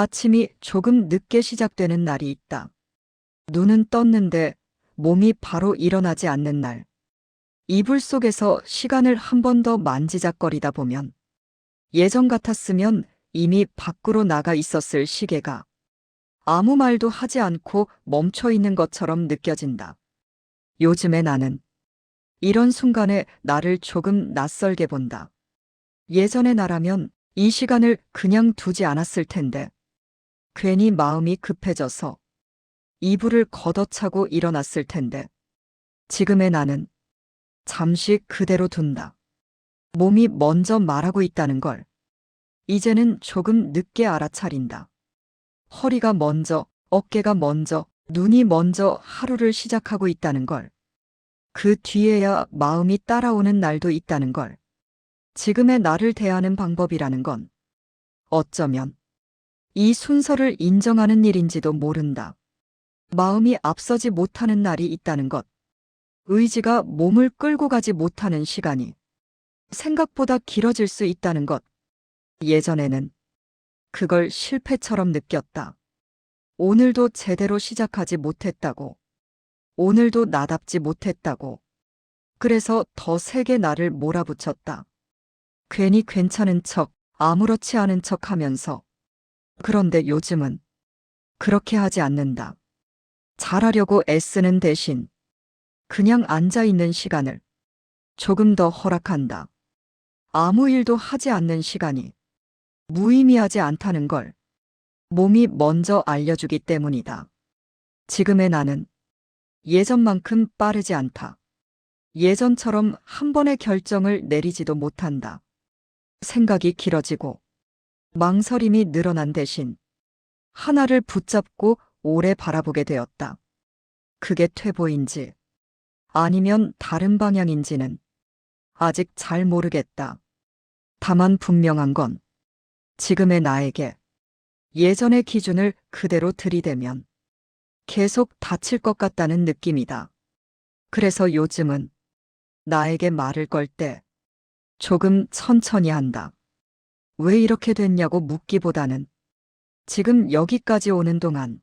아침이 조금 늦게 시작되는 날이 있다. 눈은 떴는데 몸이 바로 일어나지 않는 날. 이불 속에서 시간을 한 번 더 만지작거리다 보면 예전 같았으면 이미 밖으로 나가 있었을 시계가 아무 말도 하지 않고 멈춰 있는 것처럼 느껴진다. 요즘에 나는 이런 순간에 나를 조금 낯설게 본다. 예전의 나라면 이 시간을 그냥 두지 않았을 텐데 괜히 마음이 급해져서 이불을 걷어차고 일어났을 텐데 지금의 나는 잠시 그대로 둔다. 몸이 먼저 말하고 있다는 걸 이제는 조금 늦게 알아차린다. 허리가 먼저, 어깨가 먼저, 눈이 먼저 하루를 시작하고 있다는 걸. 그 뒤에야 마음이 따라오는 날도 있다는 걸. 지금의 나를 대하는 방법이라는 건 어쩌면 이 순서를 인정하는 일인지도 모른다. 마음이 앞서지 못하는 날이 있다는 것. 의지가 몸을 끌고 가지 못하는 시간이 생각보다 길어질 수 있다는 것. 예전에는 그걸 실패처럼 느꼈다. 오늘도 제대로 시작하지 못했다고. 오늘도 나답지 못했다고. 그래서 더 세게 나를 몰아붙였다. 괜히 괜찮은 척, 아무렇지 않은 척 하면서. 그런데 요즘은 그렇게 하지 않는다. 잘하려고 애쓰는 대신 그냥 앉아있는 시간을 조금 더 허락한다. 아무 일도 하지 않는 시간이 무의미하지 않다는 걸 몸이 먼저 알려주기 때문이다. 지금의 나는 예전만큼 빠르지 않다. 예전처럼 한 번의 결정을 내리지도 못한다. 생각이 길어지고 망설임이 늘어난 대신 하나를 붙잡고 오래 바라보게 되었다. 그게 퇴보인지 아니면 다른 방향인지는 아직 잘 모르겠다. 다만 분명한 건 지금의 나에게 예전의 기준을 그대로 들이대면 계속 다칠 것 같다는 느낌이다. 그래서 요즘은 나에게 말을 걸 때 조금 천천히 한다. 왜 이렇게 됐냐고 묻기보다는 지금 여기까지 오는 동안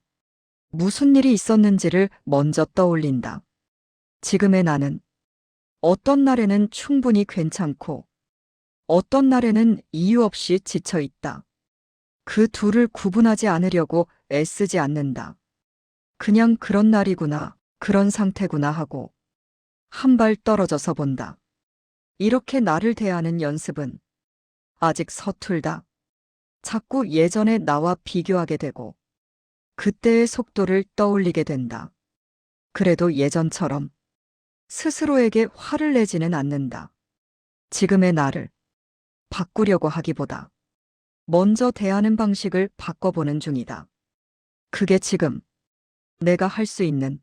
무슨 일이 있었는지를 먼저 떠올린다. 지금의 나는 어떤 날에는 충분히 괜찮고 어떤 날에는 이유 없이 지쳐 있다. 그 둘을 구분하지 않으려고 애쓰지 않는다. 그냥 그런 날이구나, 그런 상태구나 하고 한 발 떨어져서 본다. 이렇게 나를 대하는 연습은 아직 서툴다. 자꾸 예전의 나와 비교하게 되고 그때의 속도를 떠올리게 된다. 그래도 예전처럼 스스로에게 화를 내지는 않는다. 지금의 나를 바꾸려고 하기보다 먼저 대하는 방식을 바꿔보는 중이다. 그게 지금 내가 할 수 있는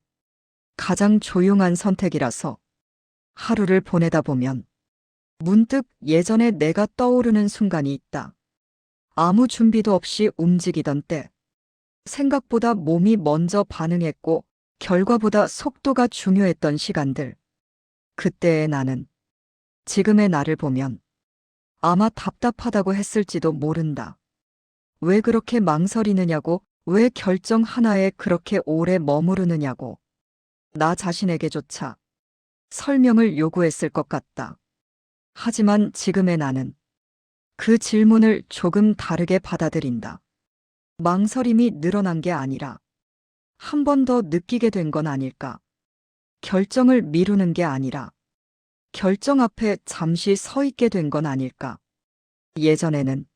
가장 조용한 선택이라서 하루를 보내다 보면 문득 예전에 내가 떠오르는 순간이 있다. 아무 준비도 없이 움직이던 때 생각보다 몸이 먼저 반응했고 결과보다 속도가 중요했던 시간들. 그때의 나는 지금의 나를 보면 아마 답답하다고 했을지도 모른다. 왜 그렇게 망설이느냐고, 왜 결정 하나에 그렇게 오래 머무르느냐고, 나 자신에게조차 설명을 요구했을 것 같다. 하지만 지금의 나는 그 질문을 조금 다르게 받아들인다. 망설임이 늘어난 게 아니라 한 번 더 느끼게 된 건 아닐까. 결정을 미루는 게 아니라 결정 앞에 잠시 서 있게 된 건 아닐까. 예전에는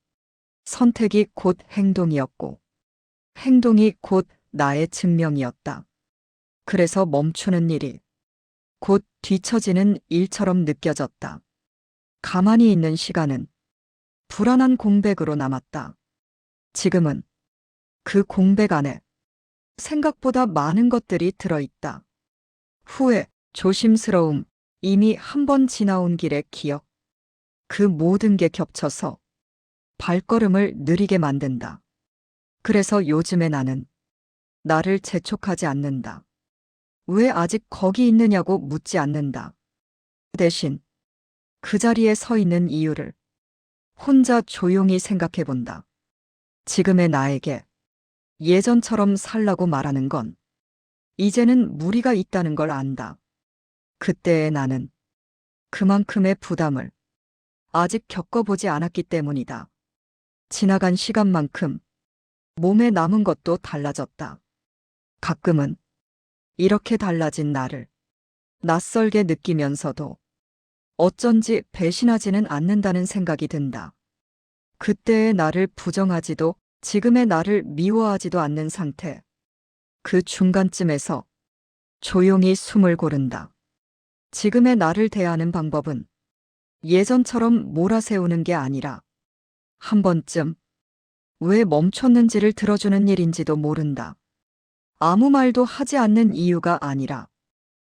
선택이 곧 행동이었고 행동이 곧 나의 증명이었다. 그래서 멈추는 일이 곧 뒤처지는 일처럼 느껴졌다. 가만히 있는 시간은 불안한 공백으로 남았다. 지금은 그 공백 안에 생각보다 많은 것들이 들어있다. 후회, 조심스러움, 이미 한 번 지나온 길의 기억. 그 모든 게 겹쳐서 발걸음을 느리게 만든다. 그래서 요즘에 나는 나를 재촉하지 않는다. 왜 아직 거기 있느냐고 묻지 않는다. 대신 그 자리에 서 있는 이유를 혼자 조용히 생각해 본다. 지금의 나에게 예전처럼 살라고 말하는 건 이제는 무리가 있다는 걸 안다. 그때의 나는 그만큼의 부담을 아직 겪어보지 않았기 때문이다. 지나간 시간만큼 몸에 남은 것도 달라졌다. 가끔은 이렇게 달라진 나를 낯설게 느끼면서도 어쩐지 배신하지는 않는다는 생각이 든다. 그때의 나를 부정하지도 지금의 나를 미워하지도 않는 상태. 그 중간쯤에서 조용히 숨을 고른다. 지금의 나를 대하는 방법은 예전처럼 몰아세우는 게 아니라 한 번쯤 왜 멈췄는지를 들어주는 일인지도 모른다. 아무 말도 하지 않는 이유가 아니라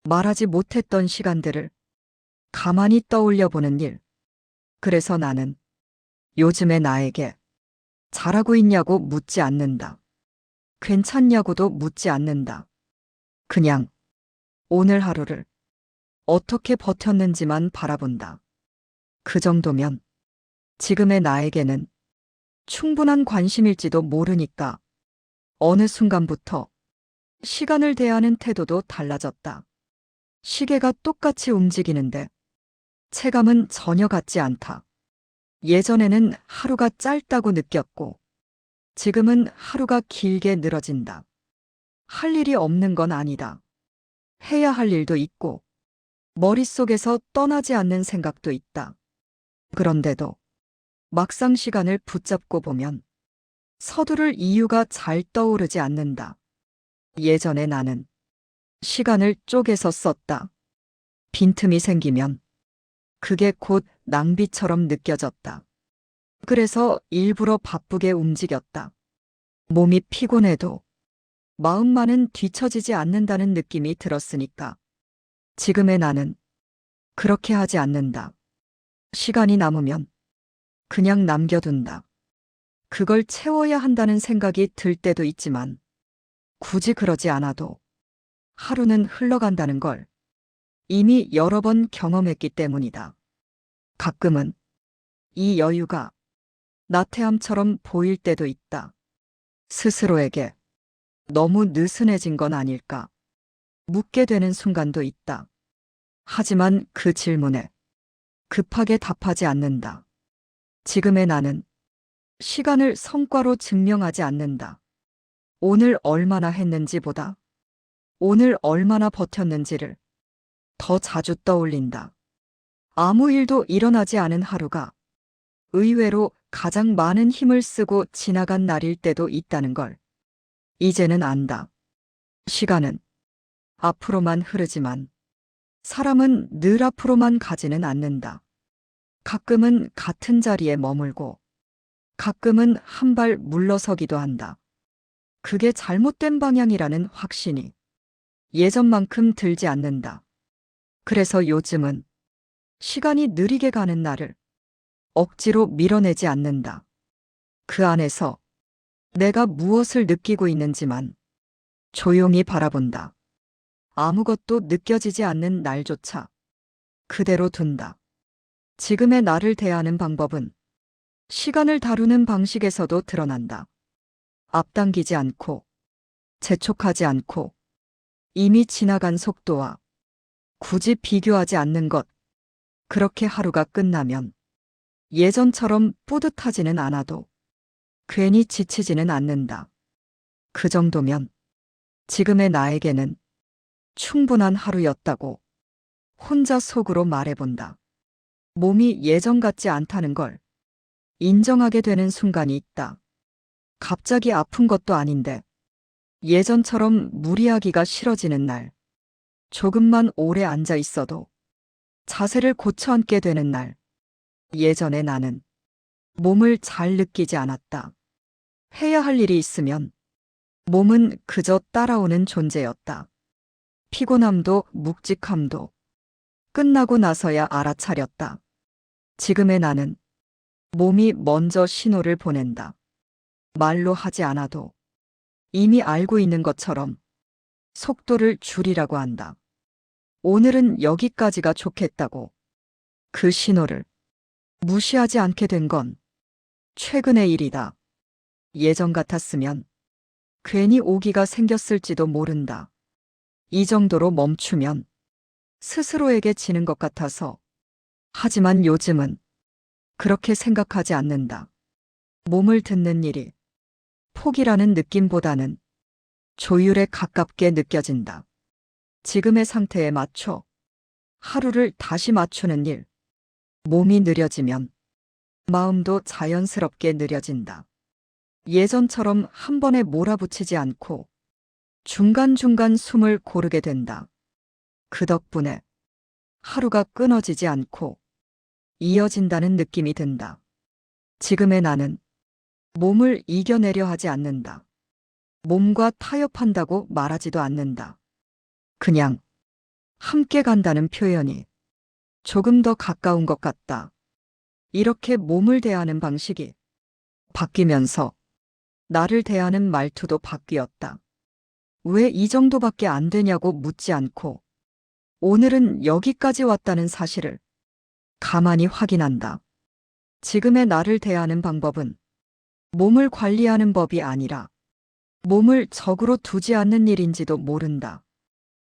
말하지 못했던 시간들을 가만히 떠올려 보는 일. 그래서 나는 요즘의 나에게 잘하고 있냐고 묻지 않는다. 괜찮냐고도 묻지 않는다. 그냥 오늘 하루를 어떻게 버텼는지만 바라본다. 그 정도면 지금의 나에게는 충분한 관심일지도 모르니까 어느 순간부터 시간을 대하는 태도도 달라졌다. 시계가 똑같이 움직이는데 체감은 전혀 같지 않다. 예전에는 하루가 짧다고 느꼈고 지금은 하루가 길게 늘어진다. 할 일이 없는 건 아니다. 해야 할 일도 있고 머릿속에서 떠나지 않는 생각도 있다. 그런데도 막상 시간을 붙잡고 보면 서두를 이유가 잘 떠오르지 않는다. 예전에 나는 시간을 쪼개서 썼다. 빈틈이 생기면 그게 곧 낭비처럼 느껴졌다. 그래서 일부러 바쁘게 움직였다. 몸이 피곤해도 마음만은 뒤처지지 않는다는 느낌이 들었으니까. 지금의 나는 그렇게 하지 않는다. 시간이 남으면 그냥 남겨둔다. 그걸 채워야 한다는 생각이 들 때도 있지만 굳이 그러지 않아도 하루는 흘러간다는 걸 이미 여러 번 경험했기 때문이다. 가끔은 이 여유가 나태함처럼 보일 때도 있다. 스스로에게 너무 느슨해진 건 아닐까 묻게 되는 순간도 있다. 하지만 그 질문에 급하게 답하지 않는다. 지금의 나는 시간을 성과로 증명하지 않는다. 오늘 얼마나 했는지보다 오늘 얼마나 버텼는지를 더 자주 떠올린다. 아무 일도 일어나지 않은 하루가 의외로 가장 많은 힘을 쓰고 지나간 날일 때도 있다는 걸 이제는 안다. 시간은 앞으로만 흐르지만 사람은 늘 앞으로만 가지는 않는다. 가끔은 같은 자리에 머물고 가끔은 한 발 물러서기도 한다. 그게 잘못된 방향이라는 확신이 예전만큼 들지 않는다. 그래서 요즘은 시간이 느리게 가는 나를 억지로 밀어내지 않는다. 그 안에서 내가 무엇을 느끼고 있는지만 조용히 바라본다. 아무것도 느껴지지 않는 날조차 그대로 둔다. 지금의 나를 대하는 방법은 시간을 다루는 방식에서도 드러난다. 앞당기지 않고, 재촉하지 않고, 이미 지나간 속도와 굳이 비교하지 않는 것. 그렇게 하루가 끝나면 예전처럼 뿌듯하지는 않아도 괜히 지치지는 않는다. 그 정도면 지금의 나에게는 충분한 하루였다고 혼자 속으로 말해본다. 몸이 예전 같지 않다는 걸 인정하게 되는 순간이 있다. 갑자기 아픈 것도 아닌데 예전처럼 무리하기가 싫어지는 날, 조금만 오래 앉아 있어도 자세를 고쳐 앉게 되는 날. 예전에 나는 몸을 잘 느끼지 않았다. 해야 할 일이 있으면 몸은 그저 따라오는 존재였다. 피곤함도 묵직함도 끝나고 나서야 알아차렸다. 지금의 나는 몸이 먼저 신호를 보낸다. 말로 하지 않아도 이미 알고 있는 것처럼 속도를 줄이라고 한다. 오늘은 여기까지가 좋겠다고. 그 신호를 무시하지 않게 된 건 최근의 일이다. 예전 같았으면 괜히 오기가 생겼을지도 모른다. 이 정도로 멈추면 스스로에게 지는 것 같아서. 하지만 요즘은 그렇게 생각하지 않는다. 몸을 듣는 일이 포기라는 느낌보다는 조율에 가깝게 느껴진다. 지금의 상태에 맞춰 하루를 다시 맞추는 일. 몸이 느려지면 마음도 자연스럽게 느려진다. 예전처럼 한 번에 몰아붙이지 않고 중간중간 숨을 고르게 된다. 그 덕분에 하루가 끊어지지 않고 이어진다는 느낌이 든다. 지금의 나는 몸을 이겨내려 하지 않는다. 몸과 타협한다고 말하지도 않는다. 그냥 함께 간다는 표현이 조금 더 가까운 것 같다. 이렇게 몸을 대하는 방식이 바뀌면서 나를 대하는 말투도 바뀌었다. 왜 이 정도밖에 안 되냐고 묻지 않고 오늘은 여기까지 왔다는 사실을 가만히 확인한다. 지금의 나를 대하는 방법은 몸을 관리하는 법이 아니라 몸을 적으로 두지 않는 일인지도 모른다.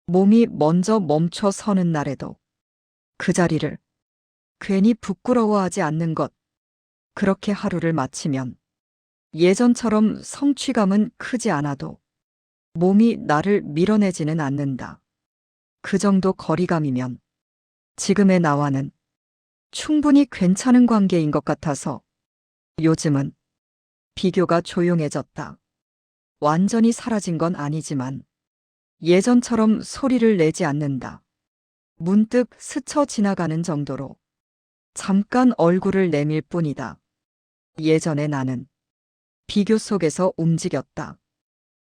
몸이 먼저 멈춰 서는 날에도 그 자리를 괜히 부끄러워하지 않는 것. 그렇게 하루를 마치면 예전처럼 성취감은 크지 않아도 몸이 나를 밀어내지는 않는다. 그 정도 거리감이면 지금의 나와는 충분히 괜찮은 관계인 것 같아서 요즘은 비교가 조용해졌다. 완전히 사라진 건 아니지만 예전처럼 소리를 내지 않는다. 문득 스쳐 지나가는 정도로 잠깐 얼굴을 내밀 뿐이다. 예전의 나는 비교 속에서 움직였다.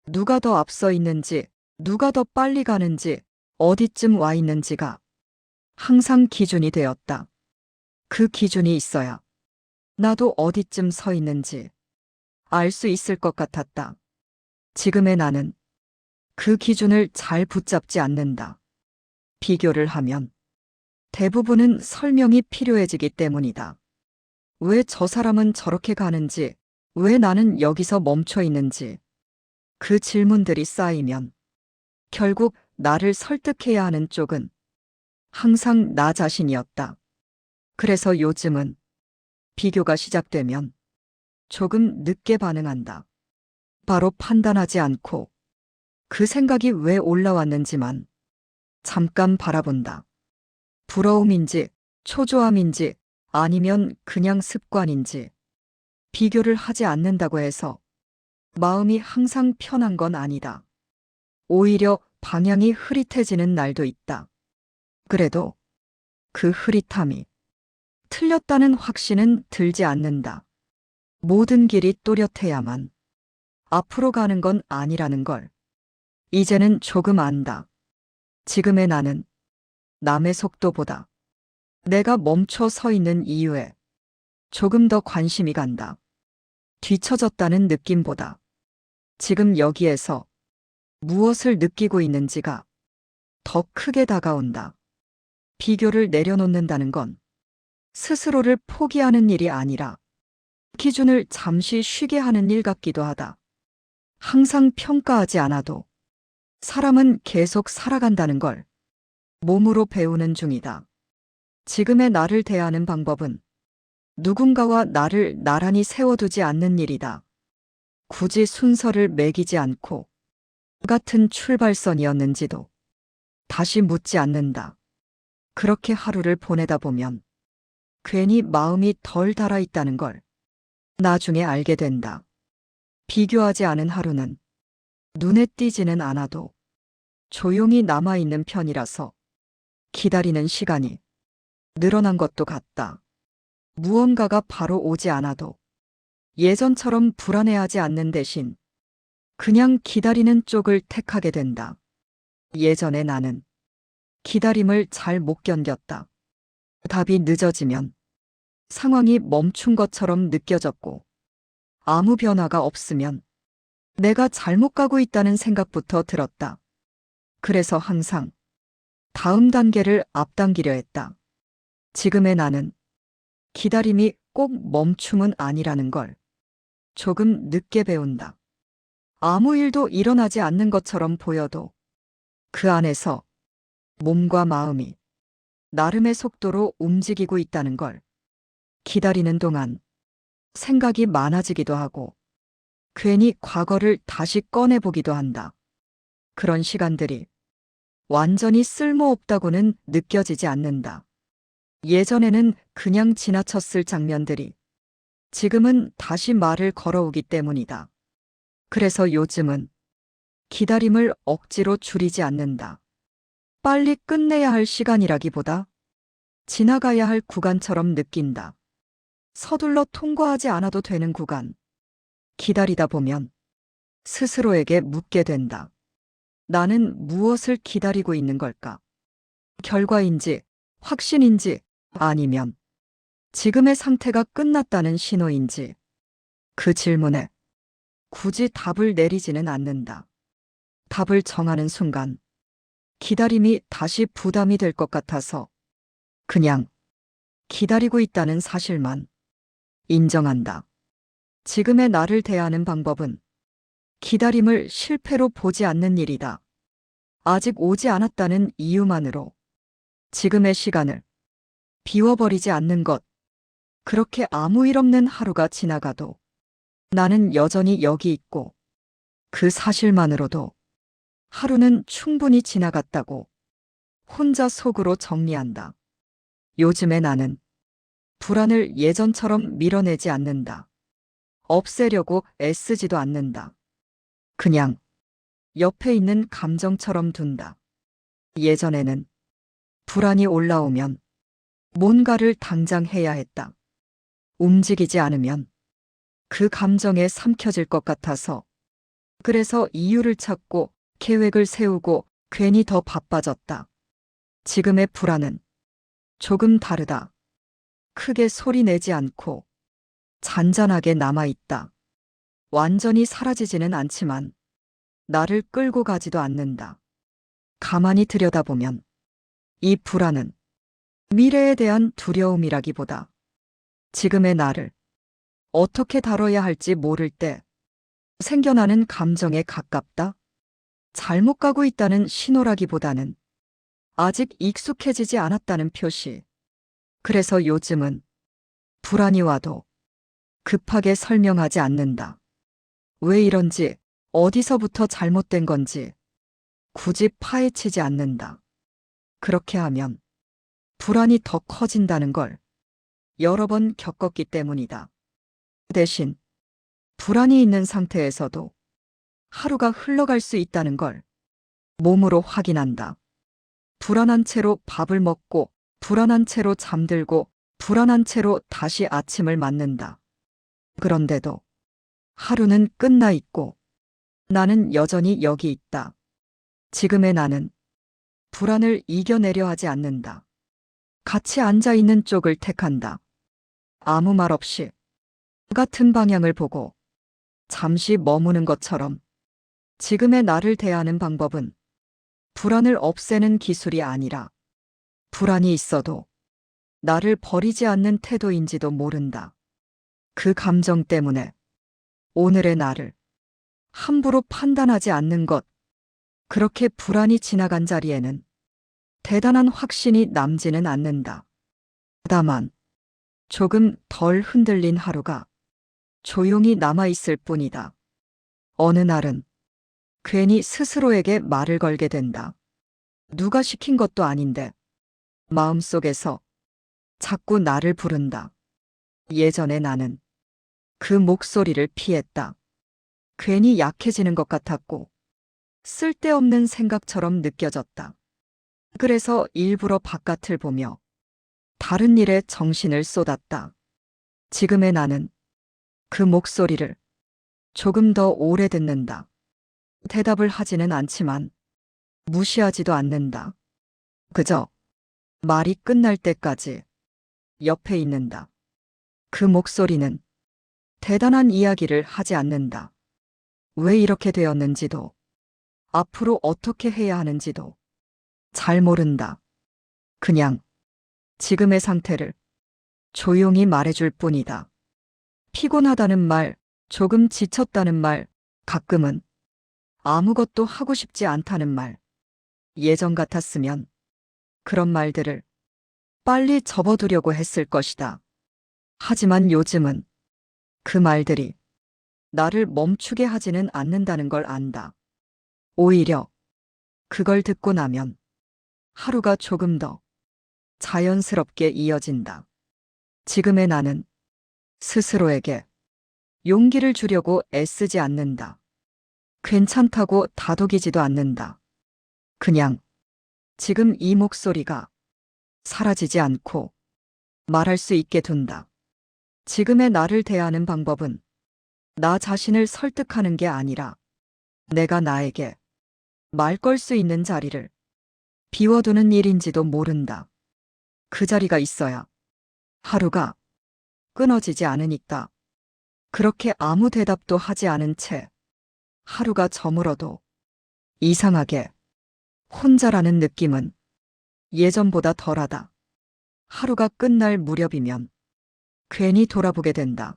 누가 더 앞서 있는지, 누가 더 빨리 가는지, 어디쯤 와 있는지가 항상 기준이 되었다. 그 기준이 있어야 나도 어디쯤 서 있는지 알 수 있을 것 같았다. 지금의 나는 그 기준을 잘 붙잡지 않는다. 비교를 하면 대부분은 설명이 필요해지기 때문이다. 왜 저 사람은 저렇게 가는지, 왜 나는 여기서 멈춰 있는지. 그 질문들이 쌓이면 결국 나를 설득해야 하는 쪽은 항상 나 자신이었다. 그래서 요즘은 비교가 시작되면 조금 늦게 반응한다. 바로 판단하지 않고 그 생각이 왜 올라왔는지만 잠깐 바라본다. 부러움인지, 초조함인지, 아니면 그냥 습관인지. 비교를 하지 않는다고 해서 마음이 항상 편한 건 아니다. 오히려 방향이 흐릿해지는 날도 있다. 그래도 그 흐릿함이 틀렸다는 확신은 들지 않는다. 모든 길이 또렷해야만 앞으로 가는 건 아니라는 걸 이제는 조금 안다. 지금의 나는 남의 속도보다 내가 멈춰 서 있는 이유에 조금 더 관심이 간다. 뒤처졌다는 느낌보다 지금 여기에서 무엇을 느끼고 있는지가 더 크게 다가온다. 비교를 내려놓는다는 건 스스로를 포기하는 일이 아니라 기준을 잠시 쉬게 하는 일 같기도 하다. 항상 평가하지 않아도 사람은 계속 살아간다는 걸 몸으로 배우는 중이다. 지금의 나를 대하는 방법은 누군가와 나를 나란히 세워두지 않는 일이다. 굳이 순서를 매기지 않고 같은 출발선이었는지도 다시 묻지 않는다. 그렇게 하루를 보내다 보면 괜히 마음이 덜 달아 있다는 걸 나중에 알게 된다. 비교하지 않은 하루는 눈에 띄지는 않아도 조용히 남아있는 편이라서 기다리는 시간이 늘어난 것도 같다. 무언가가 바로 오지 않아도 예전처럼 불안해하지 않는 대신 그냥 기다리는 쪽을 택하게 된다. 예전에 나는 기다림을 잘 못 견뎠다. 답이 늦어지면 상황이 멈춘 것처럼 느껴졌고 아무 변화가 없으면 내가 잘못 가고 있다는 생각부터 들었다. 그래서 항상 다음 단계를 앞당기려 했다. 지금의 나는 기다림이 꼭 멈춤은 아니라는 걸 조금 늦게 배운다. 아무 일도 일어나지 않는 것처럼 보여도 그 안에서 몸과 마음이 나름의 속도로 움직이고 있다는 걸 기다리는 동안 생각이 많아지기도 하고 괜히 과거를 다시 꺼내보기도 한다. 그런 시간들이 완전히 쓸모없다고는 느껴지지 않는다. 예전에는 그냥 지나쳤을 장면들이 지금은 다시 말을 걸어오기 때문이다. 그래서 요즘은 기다림을 억지로 줄이지 않는다. 빨리 끝내야 할 시간이라기보다 지나가야 할 구간처럼 느낀다. 서둘러 통과하지 않아도 되는 구간. 기다리다 보면 스스로에게 묻게 된다. 나는 무엇을 기다리고 있는 걸까? 결과인지, 확신인지, 아니면 지금의 상태가 끝났다는 신호인지. 그 질문에 굳이 답을 내리지는 않는다. 답을 정하는 순간 기다림이 다시 부담이 될 것 같아서 그냥 기다리고 있다는 사실만 인정한다. 지금의 나를 대하는 방법은 기다림을 실패로 보지 않는 일이다. 아직 오지 않았다는 이유만으로 지금의 시간을 비워버리지 않는 것. 그렇게 아무 일 없는 하루가 지나가도 나는 여전히 여기 있고 그 사실만으로도 하루는 충분히 지나갔다고 혼자 속으로 정리한다. 요즘의 나는 불안을 예전처럼 밀어내지 않는다. 없애려고 애쓰지도 않는다. 그냥 옆에 있는 감정처럼 둔다. 예전에는 불안이 올라오면 뭔가를 당장 해야 했다. 움직이지 않으면 그 감정에 삼켜질 것 같아서. 그래서 이유를 찾고 계획을 세우고 괜히 더 바빠졌다. 지금의 불안은 조금 다르다. 크게 소리 내지 않고 잔잔하게 남아있다. 완전히 사라지지는 않지만 나를 끌고 가지도 않는다. 가만히 들여다보면 이 불안은 미래에 대한 두려움이라기보다 지금의 나를 어떻게 다뤄야 할지 모를 때 생겨나는 감정에 가깝다. 잘못 가고 있다는 신호라기보다는 아직 익숙해지지 않았다는 표시. 그래서 요즘은 불안이 와도 급하게 설명하지 않는다. 왜 이런지, 어디서부터 잘못된 건지 굳이 파헤치지 않는다. 그렇게 하면 불안이 더 커진다는 걸 여러 번 겪었기 때문이다. 대신 불안이 있는 상태에서도 하루가 흘러갈 수 있다는 걸 몸으로 확인한다. 불안한 채로 밥을 먹고, 불안한 채로 잠들고, 불안한 채로 다시 아침을 맞는다. 그런데도 하루는 끝나 있고 나는 여전히 여기 있다. 지금의 나는 불안을 이겨내려 하지 않는다. 같이 앉아 있는 쪽을 택한다. 아무 말 없이 같은 방향을 보고 잠시 머무는 것처럼. 지금의 나를 대하는 방법은 불안을 없애는 기술이 아니라 불안이 있어도 나를 버리지 않는 태도인지도 모른다. 그 감정 때문에 오늘의 나를 함부로 판단하지 않는 것. 그렇게 불안이 지나간 자리에는 대단한 확신이 남지는 않는다. 다만 조금 덜 흔들린 하루가 조용히 남아있을 뿐이다. 어느 날은 괜히 스스로에게 말을 걸게 된다. 누가 시킨 것도 아닌데 마음속에서 자꾸 나를 부른다. 예전에 나는 그 목소리를 피했다. 괜히 약해지는 것 같았고 쓸데없는 생각처럼 느껴졌다. 그래서 일부러 바깥을 보며 다른 일에 정신을 쏟았다. 지금의 나는 그 목소리를 조금 더 오래 듣는다. 대답을 하지는 않지만 무시하지도 않는다. 그저 말이 끝날 때까지 옆에 있는다. 그 목소리는 대단한 이야기를 하지 않는다. 왜 이렇게 되었는지도, 앞으로 어떻게 해야 하는지도 잘 모른다. 그냥 지금의 상태를 조용히 말해줄 뿐이다. 피곤하다는 말, 조금 지쳤다는 말, 가끔은 아무것도 하고 싶지 않다는 말. 예전 같았으면 그런 말들을 빨리 접어두려고 했을 것이다. 하지만 요즘은 그 말들이 나를 멈추게 하지는 않는다는 걸 안다. 오히려 그걸 듣고 나면 하루가 조금 더 자연스럽게 이어진다. 지금의 나는 스스로에게 용기를 주려고 애쓰지 않는다. 괜찮다고 다독이지도 않는다. 그냥 지금 이 목소리가 사라지지 않고 말할 수 있게 둔다. 지금의 나를 대하는 방법은 나 자신을 설득하는 게 아니라 내가 나에게 말 걸 수 있는 자리를 비워두는 일인지도 모른다. 그 자리가 있어야 하루가 끊어지지 않으니까. 그렇게 아무 대답도 하지 않은 채 하루가 저물어도 이상하게 혼자라는 느낌은 예전보다 덜하다. 하루가 끝날 무렵이면 괜히 돌아보게 된다.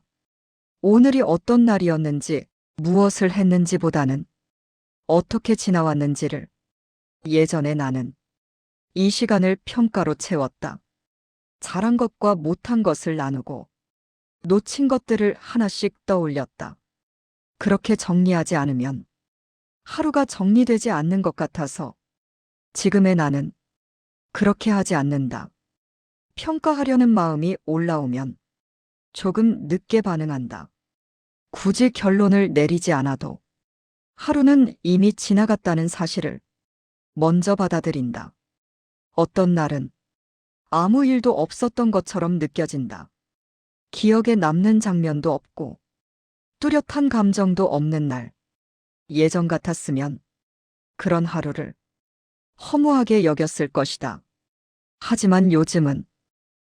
오늘이 어떤 날이었는지, 무엇을 했는지보다는 어떻게 지나왔는지를. 예전에 나는 이 시간을 평가로 채웠다. 잘한 것과 못한 것을 나누고 놓친 것들을 하나씩 떠올렸다. 그렇게 정리하지 않으면 하루가 정리되지 않는 것 같아서 지금의 나는 그렇게 하지 않는다. 평가하려는 마음이 올라오면 조금 늦게 반응한다. 굳이 결론을 내리지 않아도 하루는 이미 지나갔다는 사실을 먼저 받아들인다. 어떤 날은 아무 일도 없었던 것처럼 느껴진다. 기억에 남는 장면도 없고 뚜렷한 감정도 없는 날. 예전 같았으면 그런 하루를 허무하게 여겼을 것이다. 하지만 요즘은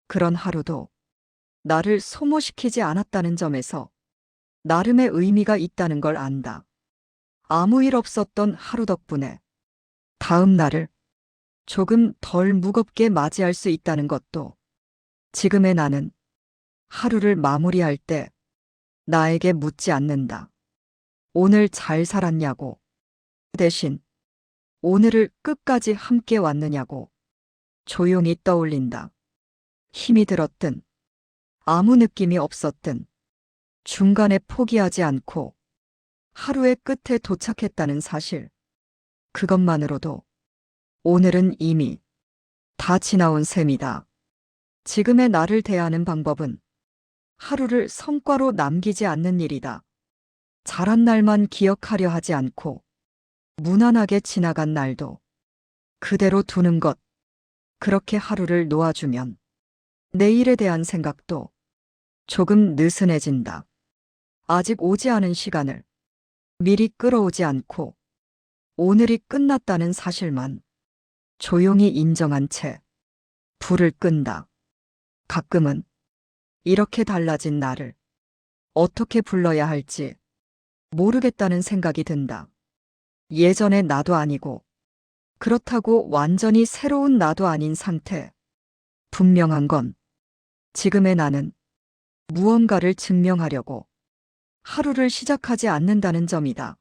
그런 하루도 나를 소모시키지 않았다는 점에서 나름의 의미가 있다는 걸 안다. 아무 일 없었던 하루 덕분에 다음 날을 조금 덜 무겁게 맞이할 수 있다는 것도. 지금의 나는 하루를 마무리할 때 나에게 묻지 않는다. 오늘 잘 살았냐고. 대신 오늘을 끝까지 함께 왔느냐고 조용히 떠올린다. 힘이 들었든 아무 느낌이 없었든 중간에 포기하지 않고 하루의 끝에 도착했다는 사실. 그것만으로도 오늘은 이미 다 지나온 셈이다. 지금의 나를 대하는 방법은 하루를 성과로 남기지 않는 일이다. 잘한 날만 기억하려 하지 않고 무난하게 지나간 날도 그대로 두는 것. 그렇게 하루를 놓아주면 내일에 대한 생각도 조금 느슨해진다. 아직 오지 않은 시간을 미리 끌어오지 않고 오늘이 끝났다는 사실만 조용히 인정한 채 불을 끈다. 가끔은 이렇게 달라진 나를 어떻게 불러야 할지 모르겠다는 생각이 든다. 예전의 나도 아니고 그렇다고 완전히 새로운 나도 아닌 상태. 분명한 건 지금의 나는 무언가를 증명하려고 하루를 시작하지 않는다는 점이다.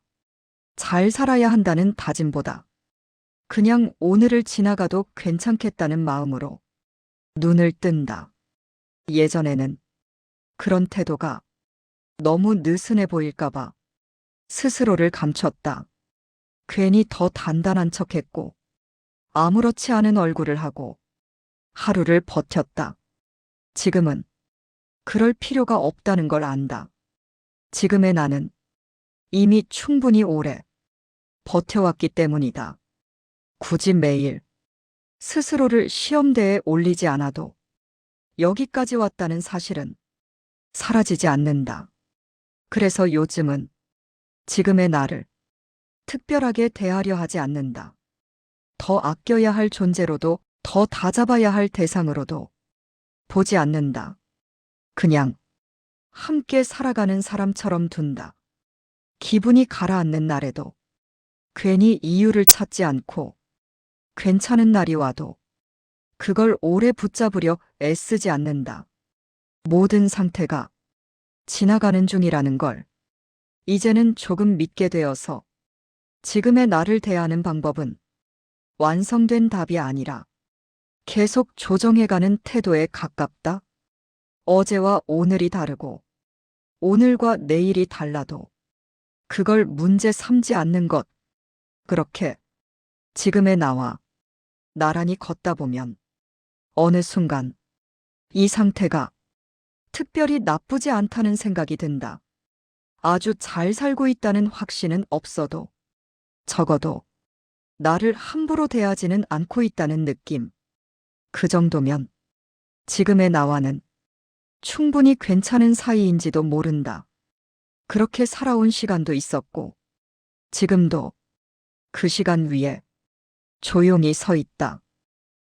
잘 살아야 한다는 다짐보다 그냥 오늘을 지나가도 괜찮겠다는 마음으로 눈을 뜬다. 예전에는 그런 태도가 너무 느슨해 보일까봐 스스로를 감췄다. 괜히 더 단단한 척했고 아무렇지 않은 얼굴을 하고 하루를 버텼다. 지금은 그럴 필요가 없다는 걸 안다. 지금의 나는 이미 충분히 오래 버텨왔기 때문이다. 굳이 매일 스스로를 시험대에 올리지 않아도 여기까지 왔다는 사실은 사라지지 않는다. 그래서 요즘은 지금의 나를 특별하게 대하려 하지 않는다. 더 아껴야 할 존재로도 더 다잡아야 할 대상으로도 보지 않는다. 그냥 함께 살아가는 사람처럼 둔다. 기분이 가라앉는 날에도 괜히 이유를 찾지 않고 괜찮은 날이 와도 그걸 오래 붙잡으려 애쓰지 않는다. 모든 상태가 지나가는 중이라는 걸 이제는 조금 믿게 되어서 지금의 나를 대하는 방법은 완성된 답이 아니라 계속 조정해가는 태도에 가깝다. 어제와 오늘이 다르고 오늘과 내일이 달라도 그걸 문제 삼지 않는 것. 그렇게 지금의 나와 나란히 걷다 보면 어느 순간 이 상태가 특별히 나쁘지 않다는 생각이 든다. 아주 잘 살고 있다는 확신은 없어도 적어도 나를 함부로 대하지는 않고 있다는 느낌. 그 정도면 지금의 나와는 충분히 괜찮은 사이인지도 모른다. 그렇게 살아온 시간도 있었고 지금도 그 시간 위에 조용히 서 있다.